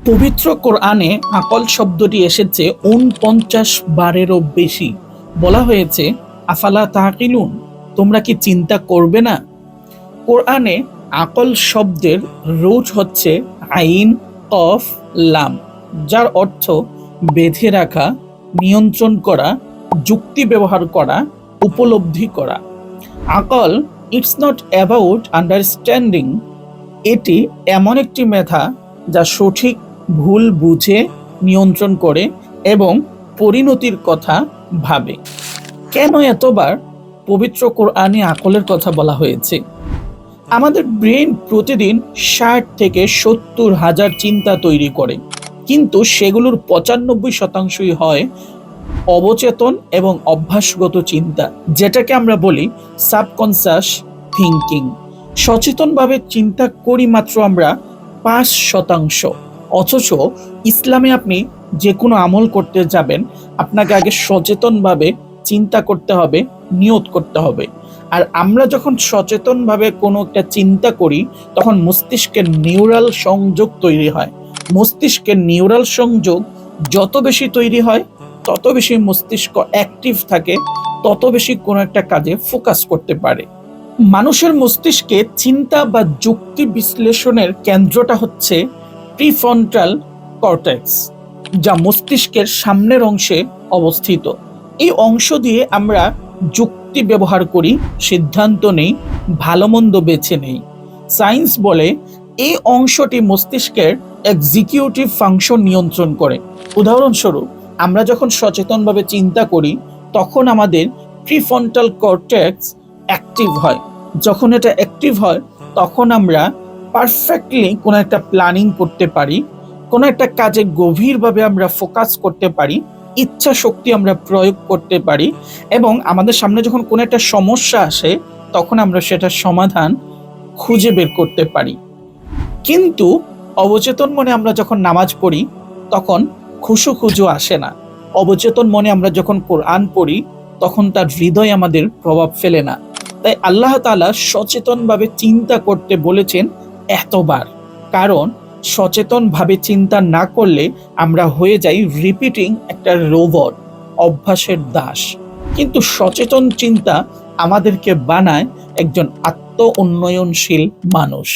পবিত্র কোরআনে আকল শব্দটি এসেছে ৪৯ বারেরও বেশি। বলা হয়েছে আফালা তাকিলুন, তোমরা কি চিন্তা করবে না? কোরআনে আকল শব্দের রুট হচ্ছে আইন কফ লাম, যার অর্থ বেঁধে রাখা, নিয়ন্ত্রণ করা, যুক্তি ব্যবহার করা, উপলব্ধি করা। আকল ইটস নট অ্যাবাউট আন্ডারস্ট্যান্ডিং, এটি এমন একটি মেধা যা সঠিক ভুল বুঝে, নিয়ন্ত্রণ করে এবং পরিণতির কথা ভাবে। কেন এতবার পবিত্র কোরআনে আকলের কথা বলা হয়েছে? আমাদের ব্রেন প্রতিদিন ৬০ থেকে ৭০ হাজার চিন্তা তৈরি করে, কিন্তু সেগুলোর ৯৫% হয় অবচেতন এবং অভ্যাসগত চিন্তা, যেটাকে আমরা বলি সাবকনসিয়াস থিঙ্কিং। সচেতনভাবে চিন্তা করি মাত্র আমরা ৫%। অথচ ইসলামে আপনি যে কোনো আমল করতে যাবেন, আপনাকে আগে সচেতনভাবে চিন্তা করতে হবে, নিয়ত করতে হবে। আর আমরা যখন সচেতনভাবে কোনো একটা চিন্তা করি, তখন মস্তিষ্কের নিউরাল সংযোগ তৈরি হয়। মস্তিষ্কের নিউরাল সংযোগ যত বেশি তৈরি হয়, তত বেশি মস্তিষ্ক অ্যাক্টিভ থাকে, তত বেশি কোনো একটা কাজে ফোকাস করতে পারে। মানুষের মস্তিষ্কে চিন্তা বা যুক্তি বিশ্লেষণের কেন্দ্রটা হচ্ছে প্রিফ্রন্টাল কর্টেক্স, যা মস্তিষ্কের সামনের অংশে অবস্থিত। এই অংশ দিয়ে আমরা যুক্তি ব্যবহার করি, সিদ্ধান্ত নেই, ভালো মন্দ বেছে নেই। সায়েন্স বলে এই অংশটি মস্তিষ্কের এক্সিকিউটিভ ফাংশন নিয়ন্ত্রণ করে। উদাহরণস্বরূপ, আমরা যখন সচেতনভাবে চিন্তা করি, তখন আমাদের প্রিফ্রন্টাল কর্টেক্স অ্যাক্টিভ হয়। যখন এটা অ্যাক্টিভ হয়, তখন আমরা পারফেক্টলি কোনো একটা প্ল্যানিং করতে পারি, কোনো একটা কাজে গভীরভাবে আমরা ফোকাস করতে পারি, ইচ্ছা শক্তি আমরা প্রয়োগ করতে পারি, এবং আমাদের সামনে যখন কোনো একটা সমস্যা আসে, তখন আমরা সেটার সমাধান খুঁজে বের করতে পারি। কিন্তু অবচেতন মনে আমরা যখন নামাজ পড়ি, তখন খুশু আসে না। অবচেতন মনে আমরা যখন কোরআন পড়ি, তখন তার হৃদয় আমাদের প্রভাব ফেলে না। তাই আল্লাহ তাআলা সচেতনভাবে চিন্তা করতে বলেছেন এতবার, কারণ সচেতনভাবে চিন্তা না করলে আমরা হয়ে যাই রিপিটিং একটা রোবট, অভ্যাসের দাস। কিন্তু সচেতন চিন্তা আমাদেরকে বানায় একজন আত্ম উন্নয়নশীল মানুষ।